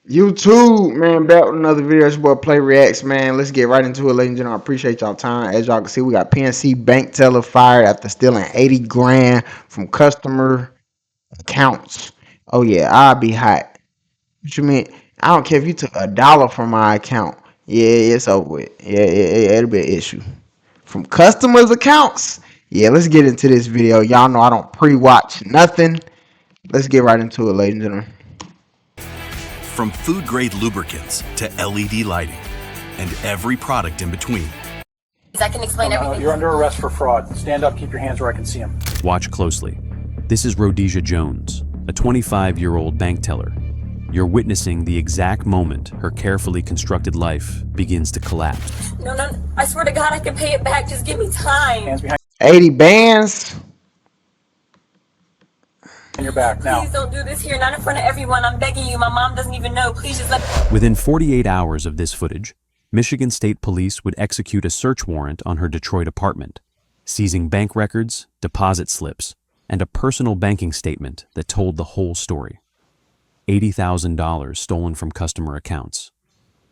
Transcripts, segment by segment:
YouTube, man, back with another video. It's your boy Play Reacts, man. Let's get right into it, ladies and gentlemen. I appreciate y'all time. As y'all can see, we got PNC bank teller fired after stealing 80 grand from customer accounts. Oh yeah, I'll be hot. What you mean? I don't care if you took $1 from my account. Yeah, it's over with. Yeah, it'll be an issue. From customers' accounts. Yeah, let's get into this video. Y'all know I don't pre-watch nothing. Let's get right into it, ladies and gentlemen. From food-grade lubricants to LED lighting and every product in between. I can explain everything. You're under arrest for fraud. Stand up, keep your hands where I can see them. Watch closely. This is Rhodesia Jones, a 25-year-old bank teller. You're witnessing the exact moment her carefully constructed life begins to collapse. No, I swear to God I can pay it back. Just give me time. Hands behind 80 bands. your back now. Please don't do this here, not in front of everyone. I'm begging you. My mom doesn't even know. Please just let... Within 48 hours of this footage, Michigan State Police would execute a search warrant on her Detroit apartment, seizing bank records, deposit slips, and a personal banking statement that told the whole story. $80,000 stolen from customer accounts,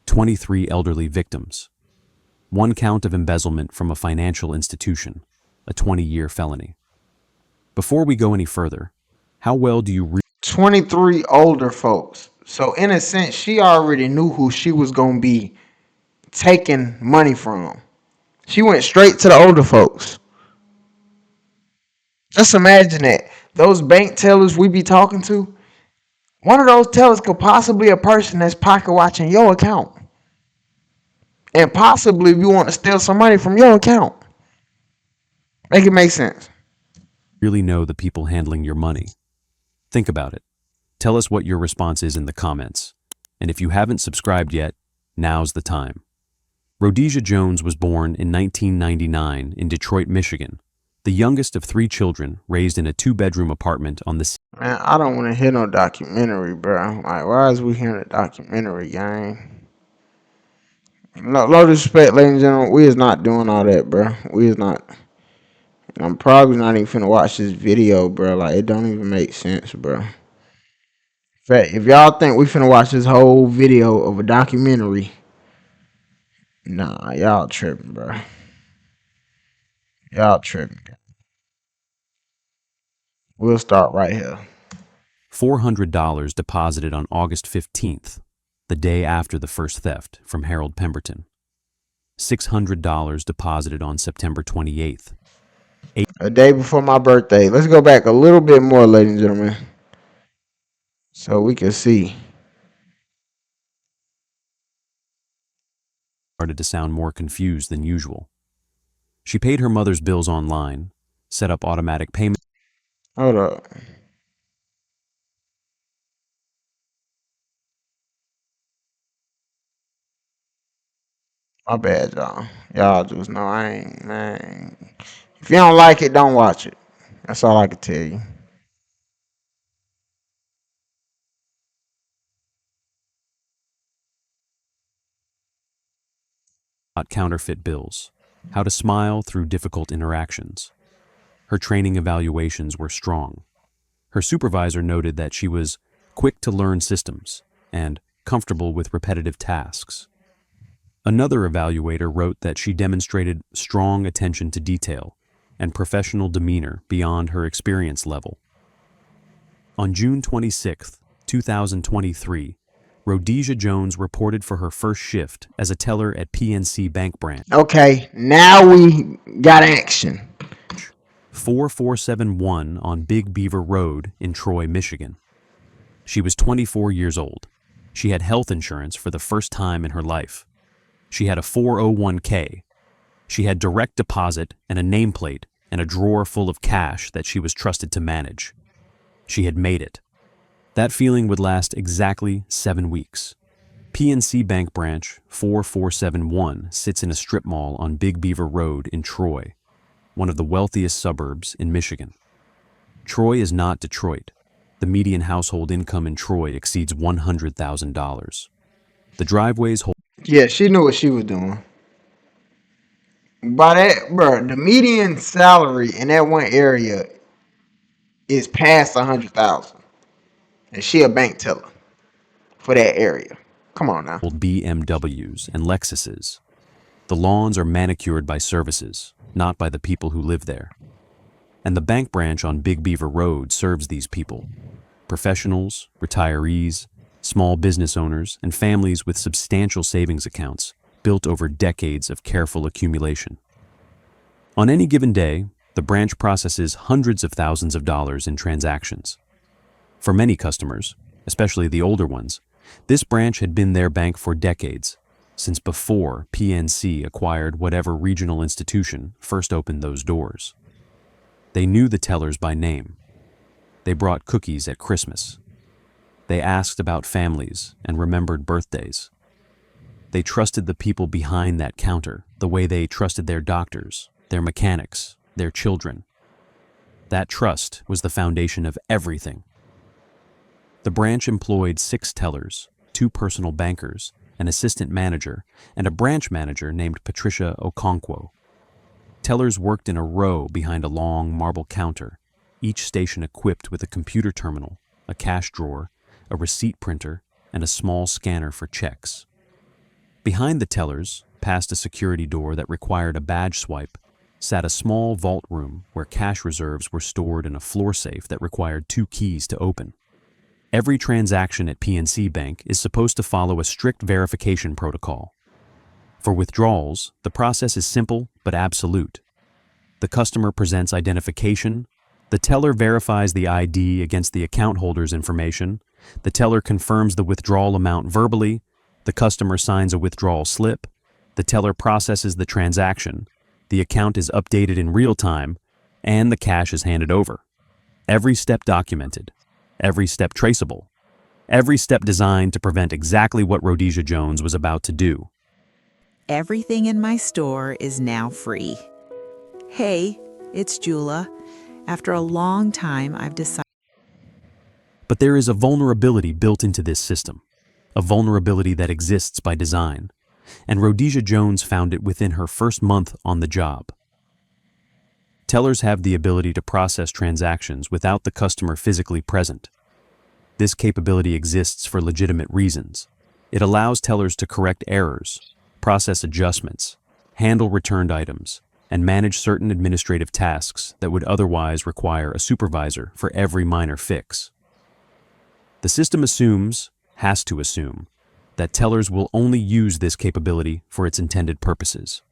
23 elderly victims, 1 count of embezzlement from a financial institution, a 20-year felony. Before we go any further, how well do you read 23 older folks. So in a sense, she already knew who she was going to be taking money from. She went straight to the older folks. Just imagine that. Those bank tellers we be talking to, one of those tellers could possibly be a person that's pocket watching your account. And possibly if you want to steal some money from your account. Make it make sense. really know the people handling your money? Think about it. Tell us what your response is in the comments. And if you haven't subscribed yet, now's the time. Rhodesia Jones was born in 1999 in Detroit, Michigan, the youngest of 3 children raised in a 2-bedroom apartment on the... Man, I don't want to hear no documentary, bro. Like, why is we hearing a documentary, gang? No, low disrespect, ladies and gentlemen. We is not doing all that, bro. We is not. I'm probably not even finna watch this video, bro. Like, it don't even make sense, bro. In fact, if y'all think we finna watch this whole video of a documentary, nah, y'all tripping, bro. Y'all tripping. We'll start right here. $400 deposited on August 15th, the day after the first theft, from Harold Pemberton. $600 deposited on September 28th. A day before my birthday. Let's go back a little bit more, ladies and gentlemen, so we can see. Started to sound more confused than usual. She paid her mother's bills online, set up automatic payment. Hold up. My bad, y'all. Y'all just know I ain't, man. If you don't like it, don't watch it. That's all I can tell you. Counterfeit bills, how to smile through difficult interactions. Her training evaluations were strong. Her supervisor noted that she was quick to learn systems and comfortable with repetitive tasks. Another evaluator wrote that she demonstrated strong attention to detail and professional demeanor beyond her experience level. On June 26, 2023, Rhodesia Jones reported for her first shift as a teller at PNC Bank Branch. Okay, now we got action. 4471 on Big Beaver Road in Troy, Michigan. She was 24 years old. She had health insurance for the first time in her life. She had a 401k. She had direct deposit and a nameplate and a drawer full of cash that she was trusted to manage. She had made it. That feeling would last exactly 7 weeks. PNC Bank Branch 4471 sits in a strip mall on Big Beaver Road in Troy, one of the wealthiest suburbs in Michigan. Troy is not Detroit. The median household income in Troy exceeds $100,000. The driveways hold... Yeah, she knew what she was doing. By that, bro, the median salary in that one area is past 100,000, and she a bank teller. for that area. Come on now. Old BMWs and Lexuses. The lawns are manicured by services, not by the people who live there. And the bank branch on Big Beaver Road serves these people. Professionals, retirees, small business owners, and families with substantial savings accounts built over decades of careful accumulation. On any given day, the branch processes hundreds of thousands of dollars in transactions. For many customers, especially the older ones, this branch had been their bank for decades, since before PNC acquired whatever regional institution first opened those doors. They knew the tellers by name. They brought cookies at Christmas. They asked about families and remembered birthdays. They trusted the people behind that counter the way they trusted their doctors, their mechanics, their children. That trust was the foundation of everything. The branch employed 6 tellers, 2 personal bankers, an assistant manager, and a branch manager named Patricia Okonkwo. Tellers worked in a row behind a long marble counter, each station equipped with a computer terminal, a cash drawer, a receipt printer, and a small scanner for checks. Behind the tellers, past a security door that required a badge swipe, sat a small vault room where cash reserves were stored in a floor safe that required 2 keys to open. Every transaction at PNC Bank is supposed to follow a strict verification protocol. For withdrawals, the process is simple but absolute. The customer presents identification, the teller verifies the ID against the account holder's information, the teller confirms the withdrawal amount verbally, the customer signs a withdrawal slip, the teller processes the transaction, the account is updated in real time, and the cash is handed over. Every step documented, every step traceable, every step designed to prevent exactly what Rhodesia Jones was about to do. Everything in my store is now free. Hey, it's Jula. After a long time, I've decided. But there is a vulnerability built into this system, a vulnerability that exists by design, and Rhodesia Jones found it within her first month on the job. Tellers have the ability to process transactions without the customer physically present. This capability exists for legitimate reasons. It allows tellers to correct errors, process adjustments, handle returned items, and manage certain administrative tasks that would otherwise require a supervisor for every minor fix. The system has to assume, that tellers will only use this capability for its intended purposes.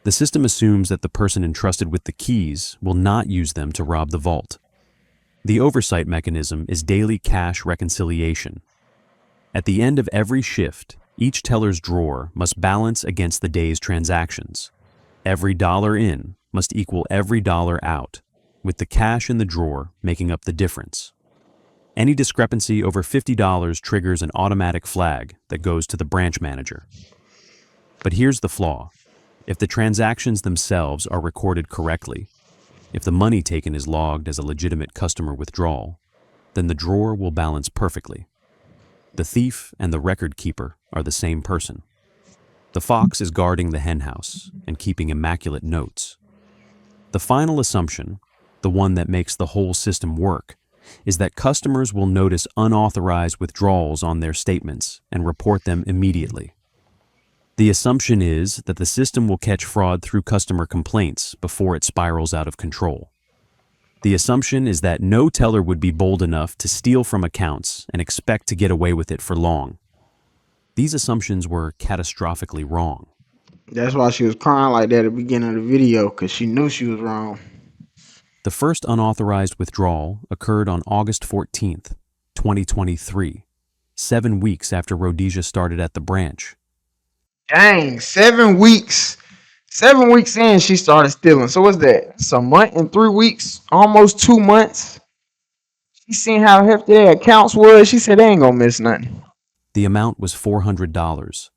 The system assumes that the person entrusted with the keys will not use them to rob the vault. The oversight mechanism is daily cash reconciliation. At the end of every shift, each teller's drawer must balance against the day's transactions. Every dollar in must equal every dollar out, with the cash in the drawer making up the difference. Any discrepancy over $50 triggers an automatic flag that goes to the branch manager. But here's the flaw. If the transactions themselves are recorded correctly, if the money taken is logged as a legitimate customer withdrawal, then the drawer will balance perfectly. The thief and the record keeper are the same person. The fox is guarding the henhouse and keeping immaculate notes. The final assumption, the one that makes the whole system work, is that customers will notice unauthorized withdrawals on their statements and report them immediately. The assumption is that the system will catch fraud through customer complaints before it spirals out of control. The assumption is that no teller would be bold enough to steal from accounts and expect to get away with it for long. These assumptions were catastrophically wrong. That's why she was crying like that at the beginning of the video, because she knew she was wrong. The first unauthorized withdrawal occurred on August 14th, 2023, 7 weeks after Rhodesia started at the branch. Dang, 7 weeks. 7 weeks in, she started stealing. So what's that? It's a month and 3 weeks, almost 2 months. She seen how hefty their accounts was. She said they ain't gonna miss nothing. The amount was $400.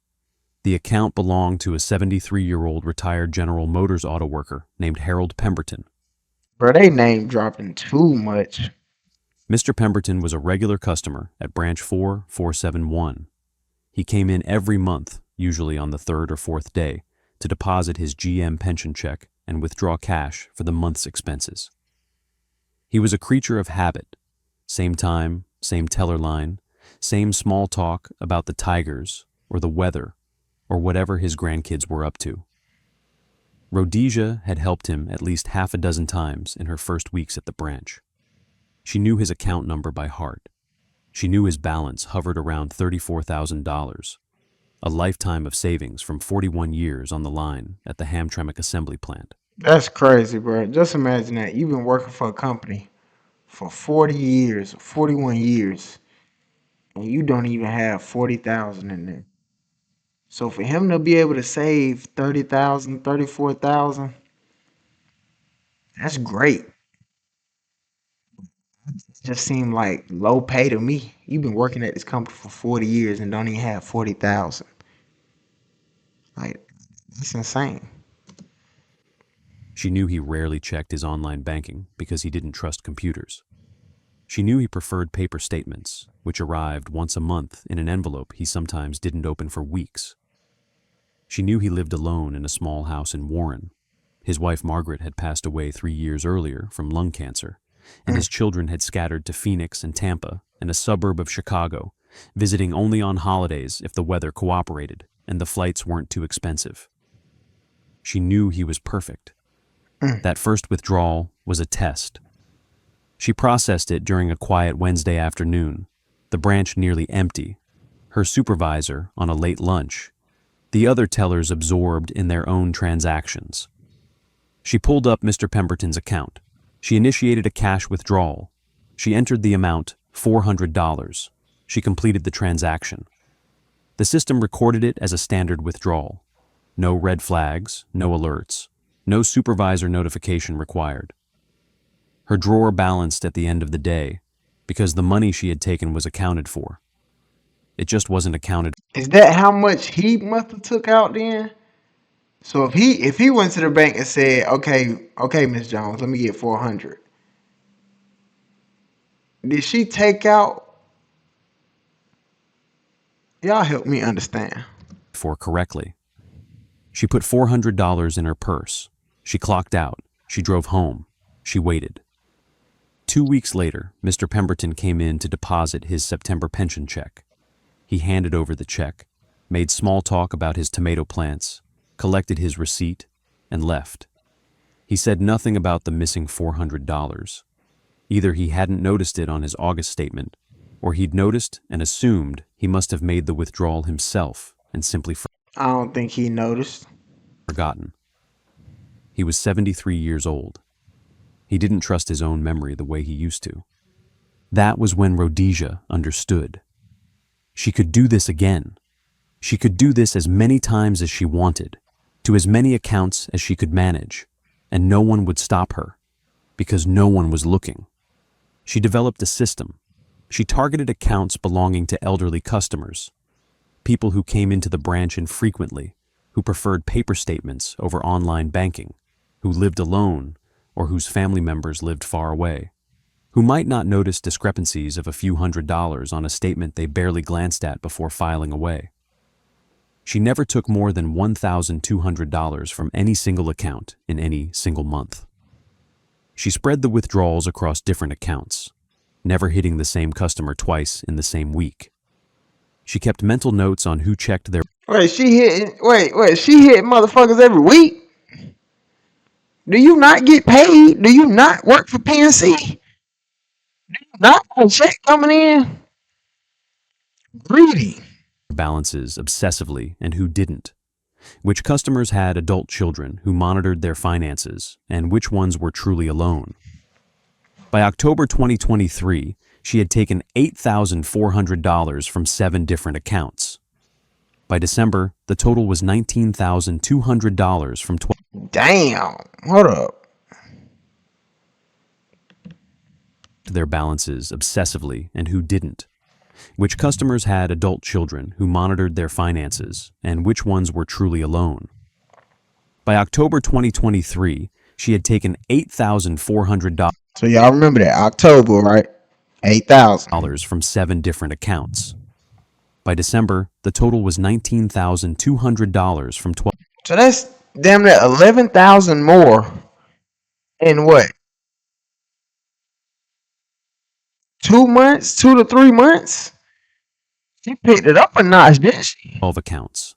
The account belonged to a 73-year-old retired General Motors auto worker named Harold Pemberton. Bro, they name dropping too much. Mr. Pemberton was a regular customer at branch 4471. He came in every month, usually on the 3rd or 4th day, to deposit his GM pension check and withdraw cash for the month's expenses. He was a creature of habit. Same time, same teller line, Same small talk about the Tigers or the weather or whatever his grandkids were up to. Rhodesia had helped him at least half a dozen times in her first weeks at the branch. She knew his account number by heart. She knew his balance hovered around $34,000, a lifetime of savings from 41 years on the line at the Hamtramck assembly plant. That's crazy, bro. Just imagine that. You've been working for a company for 40 years, 41 years, and you don't even have 40,000 in there. So for him to be able to save 30,000, 34,000, that's great. It just seemed like low pay to me. You've been working at this company for 40 years and don't even have 40,000. Like, that's insane. She knew he rarely checked his online banking because he didn't trust computers. She knew he preferred paper statements, which arrived once a month in an envelope he sometimes didn't open for weeks. She knew he lived alone in a small house in Warren. His wife Margaret had passed away 3 years earlier from lung cancer, and his children had scattered to Phoenix and Tampa and a suburb of Chicago, visiting only on holidays if the weather cooperated and the flights weren't too expensive. She knew he was perfect. That first withdrawal was a test. She processed it during a quiet Wednesday afternoon, the branch nearly empty, her supervisor on a late lunch, the other tellers absorbed in their own transactions. She pulled up Mr. Pemberton's account. She initiated a cash withdrawal. She entered the amount, $400. She completed the transaction. The system recorded it as a standard withdrawal. No red flags, no alerts, no supervisor notification required. Her drawer balanced at the end of the day because the money she had taken was accounted for. It just wasn't accounted. Is that how much he must have took out then? So if he went to the bank and said, okay, Miss Jones, let me get 400. Did she take out? Y'all help me understand. For correctly. She put $400 in her purse. She clocked out. She drove home. She waited. 2 weeks later, Mr. Pemberton came in to deposit his September pension check. He handed over the check, made small talk about his tomato plants, collected his receipt, and left. He said nothing about the missing $400. Either he hadn't noticed it on his August statement, or he'd noticed and assumed he must have made the withdrawal himself and simply I don't think he noticed. forgotten. He was 73 years old. He didn't trust his own memory the way he used to. That was when Rhodesia understood. She could do this again. She could do this as many times as she wanted, to as many accounts as she could manage, and no one would stop her, because no one was looking. She developed a system. She targeted accounts belonging to elderly customers, people who came into the branch infrequently, who preferred paper statements over online banking, who lived alone, or whose family members lived far away, who might not notice discrepancies of a few $100s on a statement they barely glanced at before filing away. She never took more than $1,200 from any single account in any single month. She spread the withdrawals across different accounts, never hitting the same customer twice in the same week. She kept mental notes on who checked their She hit motherfuckers every week. Do you not get paid? Do you not work for PNC? Not a check coming in? Greedy. balances obsessively and who didn't, which customers had adult children who monitored their finances, and which ones were truly alone. By October 2023, she had taken $8,400 from 7 different accounts. By December, the total was $19,200 from 12. Damn. Hold up. Their balances obsessively and who didn't, which customers had adult children who monitored their finances, and which ones were truly alone. By October 2023, she had taken $8,400 So y'all remember that October, right? 8,000. from 7 different accounts. By December, the total was $19,200 from 12. So that's damn near 11,000 more in what? 2 months, 2 to 3 months. She picked it up a notch, didn't she? 12 accounts.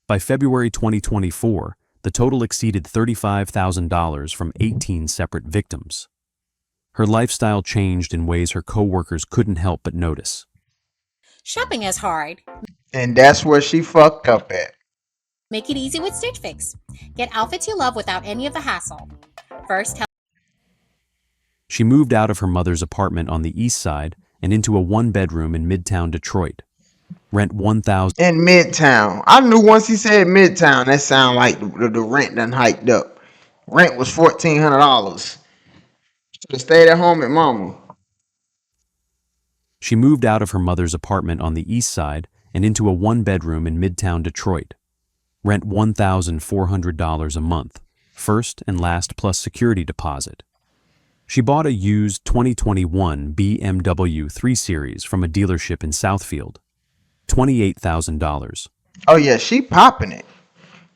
By February 2024, the total exceeded $35,000 from 18 separate victims. Her lifestyle changed in ways her coworkers couldn't help but notice. Shopping is hard. And that's where she fucked up at. Make it easy with Stitch Fix. Get outfits you love without any of the hassle. First, tell She moved out of her mother's apartment on the east side and into a one-bedroom in Midtown Detroit. Rent $1,000. In Midtown. I knew once he said Midtown, that sounded like the rent done hiked up. Rent was $1,400. Should have stayed at home at mama. She moved out of her mother's apartment on the east side and into a one-bedroom in Midtown Detroit. Rent $1,400 a month, first and last plus security deposit. She bought a used 2021 BMW 3 Series from a dealership in Southfield. $28,000. Oh yeah, she popping it.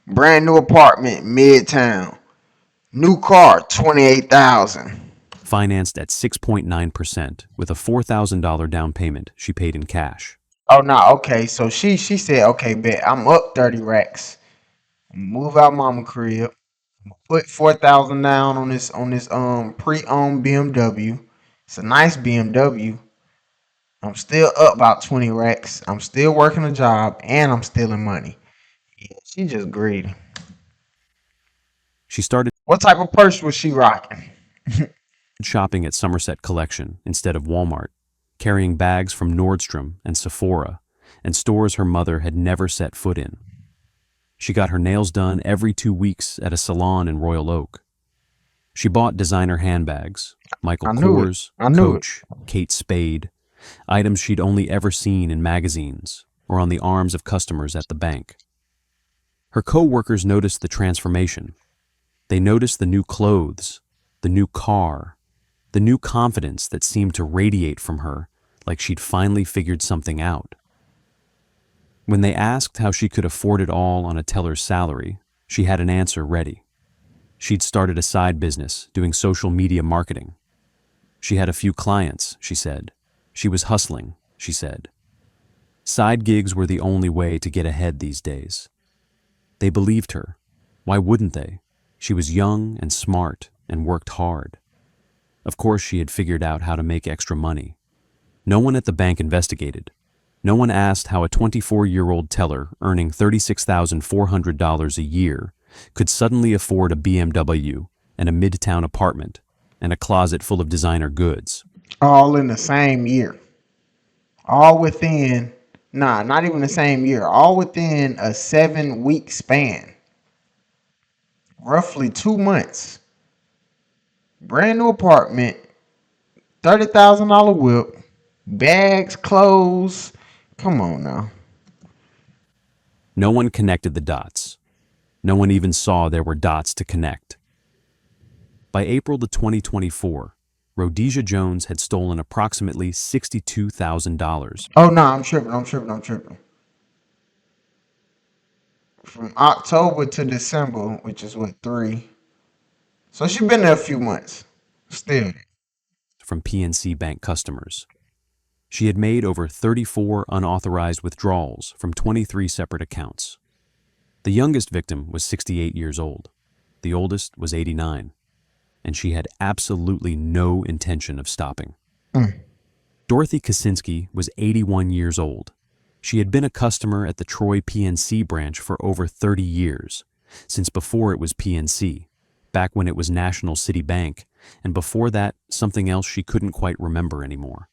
Brand new apartment, Midtown. New car, $28,000. Financed at 6.9% with a $4,000 down payment she paid in cash. Oh no, okay. So she said, okay, bet I'm up 30 racks. Move out mama crib. Put 4,000 down on this pre-owned BMW. It's a nice BMW. I'm still up about 20 racks. I'm still working a job and I'm stealing money. Yeah, she just greedy. She started What type of purse was she rocking? shopping at Somerset Collection instead of Walmart, carrying bags from Nordstrom and Sephora and stores her mother had never set foot in. She got her nails done every 2 weeks at a salon in Royal Oak. She bought designer handbags, Michael I knew it. Kors, I knew it. Coach, Kate Spade, items she'd only ever seen in magazines or on the arms of customers at the bank. Her co-workers noticed the transformation. They noticed the new clothes, the new car, the new confidence that seemed to radiate from her like she'd finally figured something out. When they asked how she could afford it all on a teller's salary, she had an answer ready. She'd started a side business doing social media marketing. She had a few clients, she said. She was hustling, she said. Side gigs were the only way to get ahead these days. They believed her. Why wouldn't they? She was young and smart and worked hard. Of course, she had figured out how to make extra money. No one at the bank investigated. No one asked how a 24-year-old teller earning $36,400 a year could suddenly afford a BMW and a midtown apartment and a closet full of designer goods. All in the same year. All within, not even the same year. All within a 7-week span. Roughly 2 months. Brand new apartment. $30,000 whip. Bags, clothes. Come on now. No one connected the dots. No one even saw there were dots to connect. By April of 2024, Rhodesia Jones had stolen approximately $62,000. Oh no, I'm tripping. From October to December, which is what, 3. So she been there a few months. Still. From PNC Bank customers. She had made over 34 unauthorized withdrawals from 23 separate accounts. The youngest victim was 68 years old. The oldest was 89. And she had absolutely no intention of stopping. Dorothy Kaczynski was 81 years old. She had been a customer at the Troy PNC branch for over 30 years, since before it was PNC, back when it was National City Bank, and before that, something else she couldn't quite remember anymore.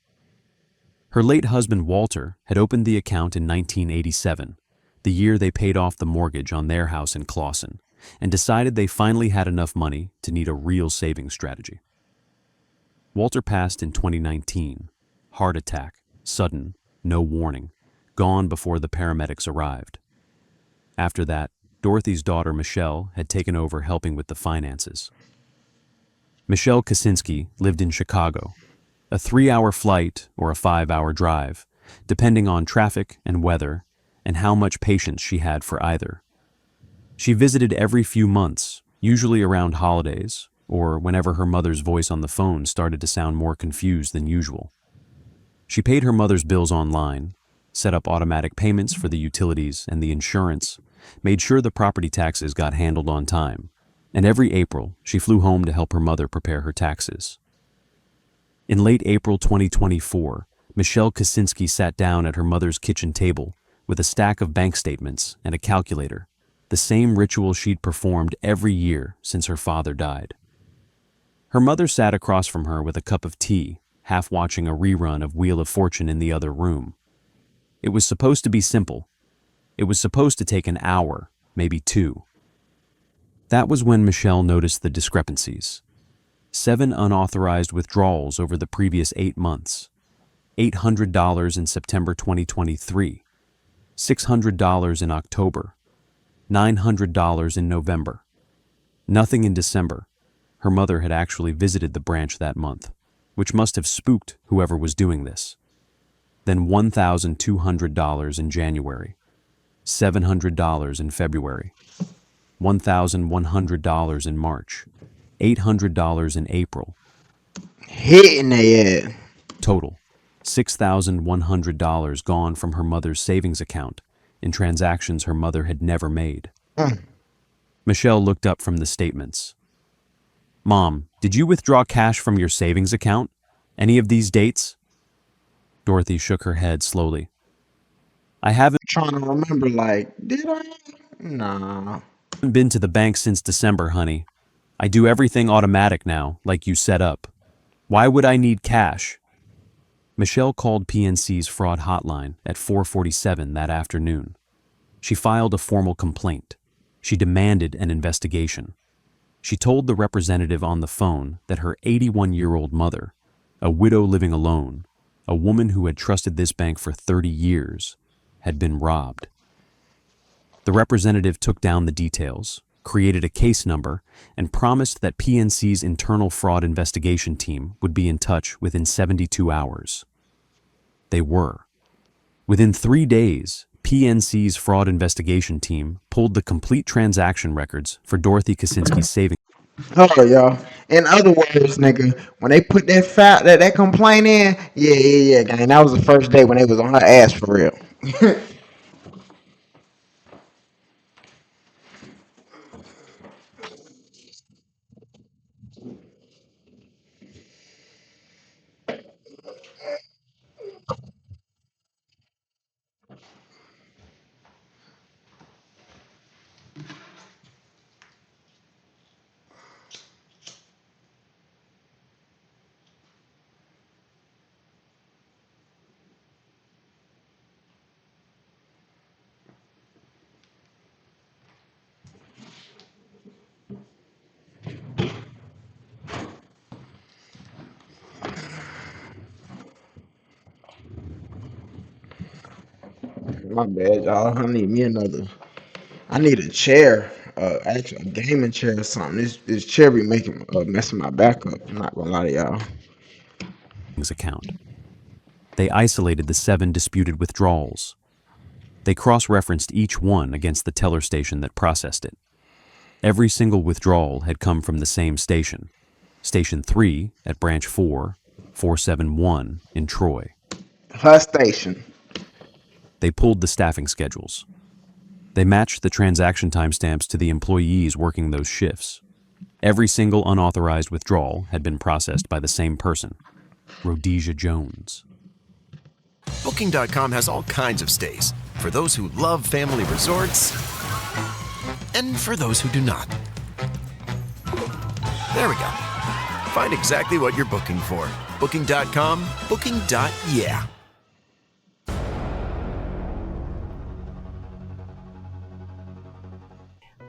Her late husband, Walter, had opened the account in 1987, the year they paid off the mortgage on their house in Clawson, and decided they finally had enough money to need a real savings strategy. Walter passed in 2019. Heart attack, sudden, no warning, gone before the paramedics arrived. After that, Dorothy's daughter, Michelle, had taken over helping with the finances. Michelle Kaczynski lived in Chicago, a 3-hour flight or a 5-hour drive, depending on traffic and weather and how much patience she had for either. She visited every few months, usually around holidays, or whenever her mother's voice on the phone started to sound more confused than usual. She paid her mother's bills online, set up automatic payments for the utilities and the insurance, made sure the property taxes got handled on time, and every April she flew home to help her mother prepare her taxes. In late April 2024, Michelle Kosinski sat down at her mother's kitchen table with a stack of bank statements and a calculator, the same ritual she'd performed every year since her father died. Her mother sat across from her with a cup of tea, half watching a rerun of Wheel of Fortune in the other room. It was supposed to be simple. It was supposed to take an hour, maybe 2. That was when Michelle noticed the discrepancies. 7 unauthorized withdrawals over the previous 8 months. $800 in September 2023. $600 in October. $900 in November. Nothing in December. Her mother had actually visited the branch that month, which must have spooked whoever was doing this. Then $1,200 in January. $700 in February. $1,100 in March. $800 in April. Hitting their ass. Total, $6,100 gone from her mother's savings account in transactions her mother had never made. Michelle looked up from the statements. Mom, did you withdraw cash from your savings account? Any of these dates? Dorothy shook her head slowly. I haven't Trying to remember, like, did I? Nah. been to the bank since December, honey. I do everything automatic now, like you set up. Why would I need cash? Michelle called PNC's fraud hotline at 4:47 that afternoon. She filed a formal complaint. She demanded an investigation. She told the representative on the phone that her 81-year-old mother, a widow living alone, a woman who had trusted this bank for 30 years, had been robbed. The representative took down the details, created a case number, and promised that PNC's internal fraud investigation team would be in touch within 72 hours. They were. Within 3 days, PNC's fraud investigation team pulled the complete transaction records for Dorothy Kosinski's savings. Hold on, y'all. In other words, nigga, when they put that complaint in, yeah, gang. That was the first day when they was on her ass for real. My bad, y'all. I need a chair. Actually, a gaming chair or something. This chair be making messing my back up. I'm not gonna lie to y'all. Account. They isolated the 7 disputed withdrawals. They cross-referenced each one against the teller station that processed it. Every single withdrawal had come from the same station, Station 3 at Branch 4, 471 in Troy. Her station. They pulled the staffing schedules. They matched the transaction timestamps to the employees working those shifts. Every single unauthorized withdrawal had been processed by the same person, Rhodesia Jones. Booking.com has all kinds of stays for those who love family resorts and for those who do not. There we go. Find exactly what you're booking for. Booking.com, booking.yeah.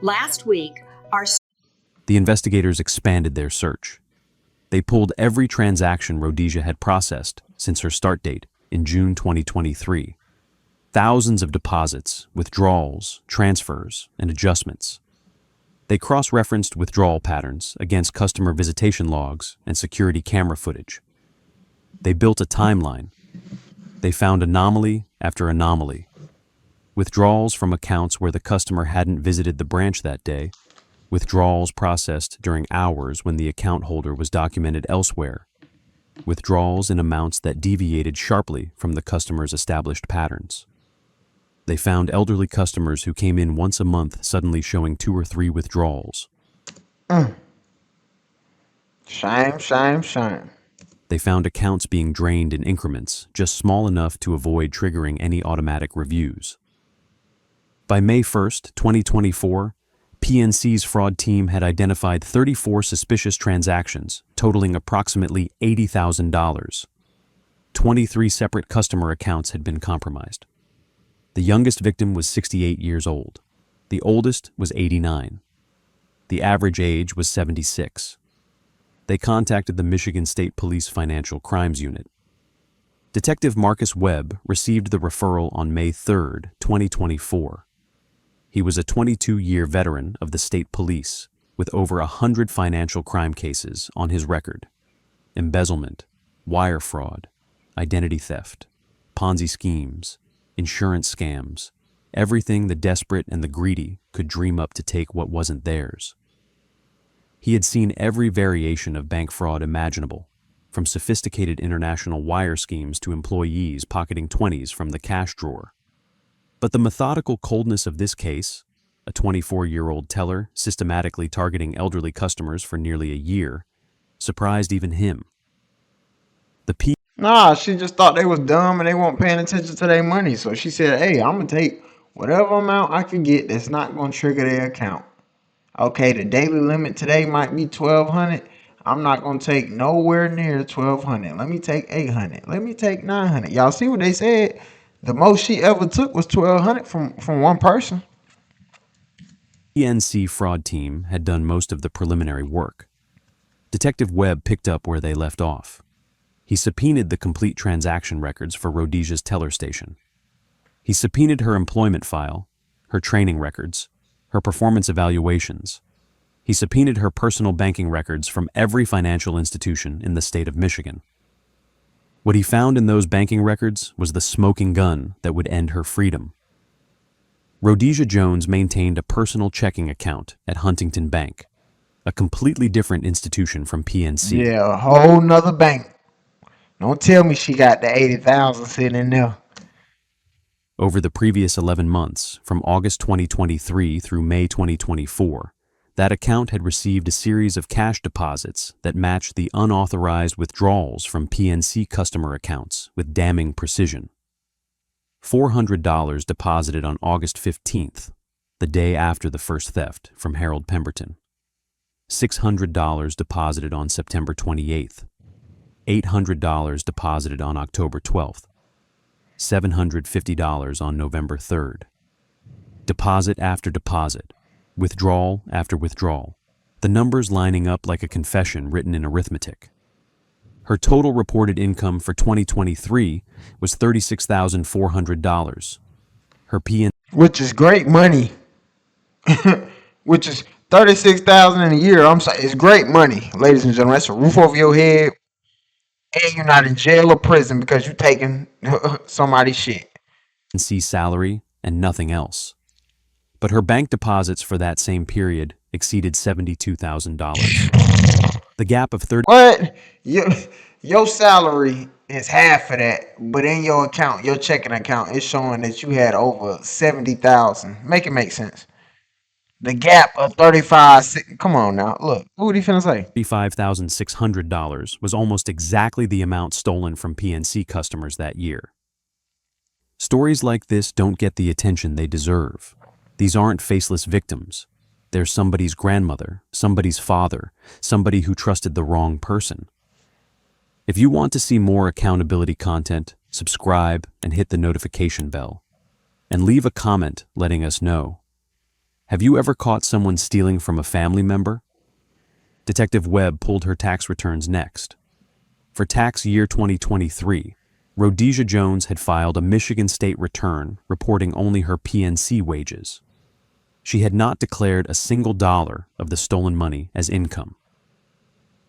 Last week, our The investigators expanded their search. They pulled every transaction Rhodesia had processed since her start date in June 2023. Thousands of deposits, withdrawals, transfers, and adjustments. They cross-referenced withdrawal patterns against customer visitation logs and security camera footage. They built a timeline. They found anomaly after anomaly. Withdrawals from accounts where the customer hadn't visited the branch that day, withdrawals processed during hours when the account holder was documented elsewhere, withdrawals in amounts that deviated sharply from the customer's established patterns. They found elderly customers who came in once a month suddenly showing 2 or 3 withdrawals. Shame, shame, shame. They found accounts being drained in increments, just small enough to avoid triggering any automatic reviews. By May 1st, 2024, PNC's fraud team had identified 34 suspicious transactions, totaling approximately $80,000. 23 separate customer accounts had been compromised. The youngest victim was 68 years old. The oldest was 89. The average age was 76. They contacted the Michigan State Police Financial Crimes Unit. Detective Marcus Webb received the referral on May 3, 2024. He was a 22-year veteran of the state police with over 100 financial crime cases on his record: embezzlement, wire fraud, identity theft, Ponzi schemes, insurance scams, everything the desperate and the greedy could dream up to take what wasn't theirs. He had seen every variation of bank fraud imaginable, from sophisticated international wire schemes to employees pocketing 20s from the cash drawer. But the methodical coldness of this case, a 24-year-old teller systematically targeting elderly customers for nearly a year, surprised even him. Nah, she just thought they was dumb and they weren't paying attention to their money. So she said, hey, I'm going to take whatever amount I can get that's not going to trigger their account. Okay, the daily limit today might be $1,200. I'm not going to take nowhere near $1,200. Let me take $800. Let me take $900. Y'all see what they said? The most she ever took was $1,200 from one person. PNC fraud team had done most of the preliminary work. Detective Webb picked up where they left off. He subpoenaed the complete transaction records for Rhodesia's teller station. He subpoenaed her employment file, her training records, her performance evaluations. He subpoenaed her personal banking records from every financial institution in the state of Michigan. What he found in those banking records was the smoking gun that would end her freedom. Rhodesia Jones maintained a personal checking account at Huntington Bank, a completely different institution from PNC. Yeah, a whole nother bank. Don't tell me she got the 80,000 sitting in there. Over the previous 11 months, from August 2023 through May 2024, that account had received a series of cash deposits that matched the unauthorized withdrawals from PNC customer accounts with damning precision. $400 deposited on August 15th, the day after the first theft, from Harold Pemberton. $600 deposited on September 28th. $800 deposited on October 12th. $750 on November 3rd. Deposit after deposit, withdrawal after withdrawal, the numbers lining up like a confession written in arithmetic. Her total reported income for 2023 was $36,400. Her PNC, which is great money, which is $36,000 in a year. I'm sorry, it's great money, ladies and gentlemen. That's a roof over your head, and you're not in jail or prison because you're taking somebody's shit. salary and nothing else. But her bank deposits for that same period exceeded $72,000. The gap of 30. What? Your salary is half of that, but in your account, your checking account, is showing that you had over 70,000. Make it make sense. The gap of 35. Come on now, look. What are you finna say? $35,600 was almost exactly the amount stolen from PNC customers that year. Stories like this don't get the attention they deserve. These aren't faceless victims. They're somebody's grandmother, somebody's father, somebody who trusted the wrong person. If you want to see more accountability content, subscribe and hit the notification bell. And leave a comment letting us know. Have you ever caught someone stealing from a family member? Detective Webb pulled her tax returns next. For tax year 2023, Rhodesia Jones had filed a Michigan state return reporting only her PNC wages. She had not declared a single dollar of the stolen money as income.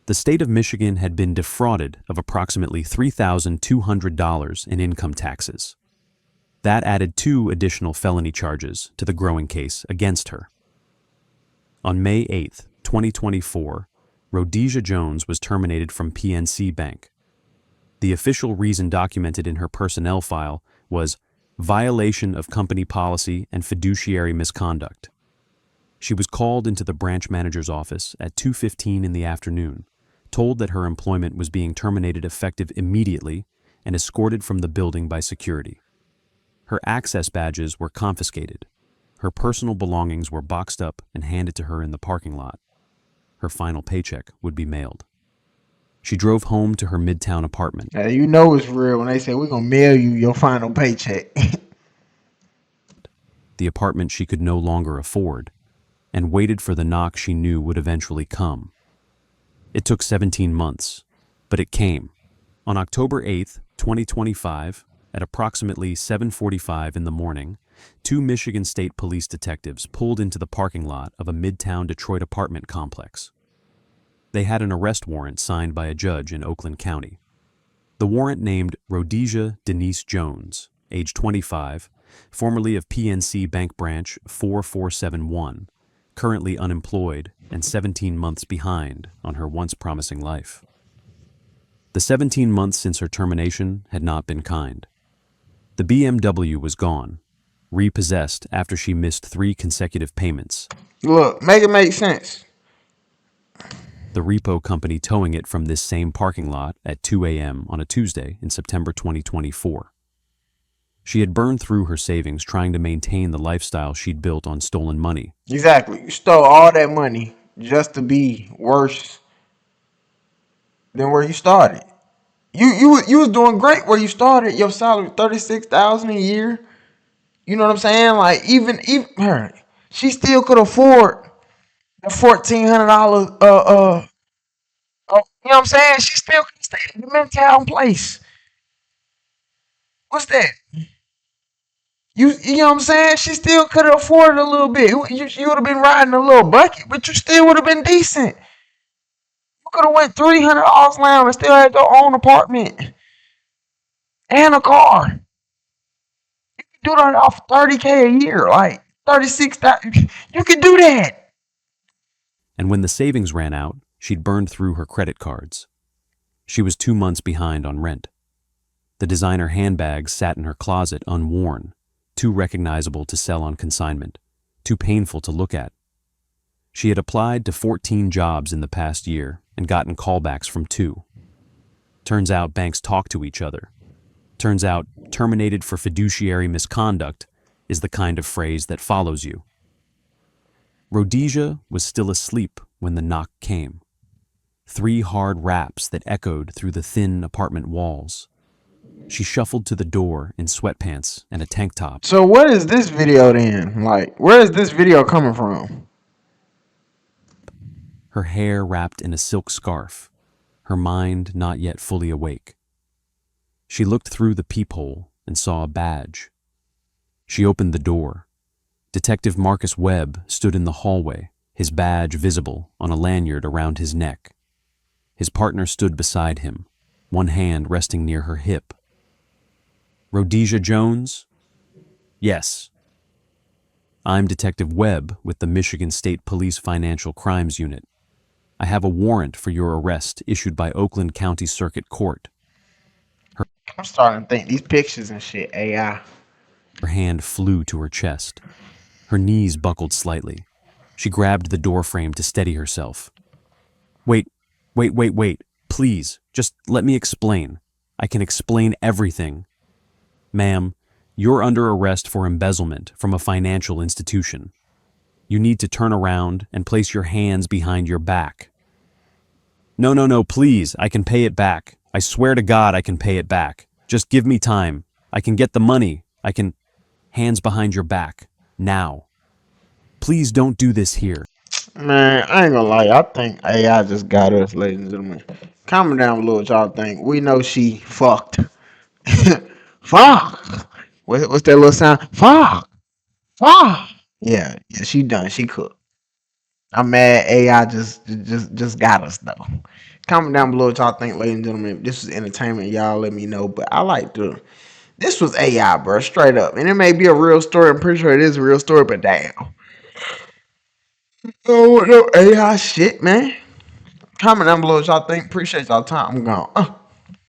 The state of Michigan had been defrauded of approximately $3,200 in income taxes. That added 2 additional felony charges to the growing case against her. On May 8, 2024, Rhodesia Jones was terminated from PNC Bank. The official reason documented in her personnel file was violation of company policy and fiduciary misconduct. She was called into the branch manager's office at 2:15 in the afternoon, told that her employment was being terminated effective immediately, and escorted from the building by security. Her access badges were confiscated. Her personal belongings were boxed up and handed to her in the parking lot. Her final paycheck would be mailed. She drove home to her midtown apartment. Now, you know it's real when they say we're gonna mail you your final paycheck. The apartment she could no longer afford, and waited for the knock she knew would eventually come. It took 17 months, but it came. On October 8th, 2025, at approximately 7:45 in the morning, 2 Michigan State Police detectives pulled into the parking lot of a midtown Detroit apartment complex. They had an arrest warrant signed by a judge in Oakland County. The warrant named Rhodesia Denise Jones, age 25, formerly of PNC Bank Branch 4471, currently unemployed and 17 months behind on her once promising life. The 17 months since her termination had not been kind. The BMW was gone, repossessed after she missed 3 consecutive payments. Look, make it make sense. The repo company towing it from this same parking lot at 2 a.m. on a Tuesday in September 2024. She had burned through her savings trying to maintain the lifestyle she'd built on stolen money. Exactly. You stole all that money just to be worse than where you started. You was doing great where you started. Your salary $36,000 a year. You know what I'm saying? Like even her, she still could afford the $1,400. You know what I'm saying? She still could stay at the Midtown place. What's that? You know what I'm saying? She still could have afforded a little bit. You would have been riding a little bucket, but you still would have been decent. You could have went $300 lounge and still had your own apartment and a car. You could do that off $30K a year, like 36,000. You could do that. And when the savings ran out, she'd burned through her credit cards. She was 2 months behind on rent. The designer handbags sat in her closet unworn, too recognizable to sell on consignment, too painful to look at. She had applied to 14 jobs in the past year and gotten callbacks from 2. Turns out banks talk to each other. Turns out terminated for fiduciary misconduct is the kind of phrase that follows you. Rhodesia was still asleep when the knock came. 3 hard raps that echoed through the thin apartment walls. She shuffled to the door in sweatpants and a tank top. So what is this video then? Like, where is this video coming from? Her hair wrapped in a silk scarf, her mind not yet fully awake. She looked through the peephole and saw a badge. She opened the door. Detective Marcus Webb stood in the hallway, his badge visible on a lanyard around his neck. His partner stood beside him, one hand resting near her hip. Rhodesia Jones? Yes. I'm Detective Webb with the Michigan State Police Financial Crimes Unit. I have a warrant for your arrest issued by Oakland County Circuit Court. I'm starting to think these pictures and shit AI. Her hand flew to her chest. Her knees buckled slightly. She grabbed the doorframe to steady herself. Wait. Please, just let me explain. I can explain everything. Ma'am, you're under arrest for embezzlement from a financial institution. You need to turn around and place your hands behind your back. No, please, I can pay it back. I swear to God I can pay it back. Just give me time. I can get the money. I can... Hands behind your back. Now. Please don't do this here. Man, I ain't gonna lie. I think AI just got us, ladies and gentlemen. Comment down below what y'all think. We know she fucked. Fuck. What's that little sound? Fuck. Fuck. Yeah, she done. She cooked. I'm mad AI just got us though. Comment down below what y'all think, ladies and gentlemen. If this was entertainment, y'all let me know. But I like to. This was AI, bro, straight up. And it may be a real story. I'm pretty sure it is a real story, but damn. Oh, no AI shit, man. Comment down below what y'all think. Appreciate y'all time. I'm gone.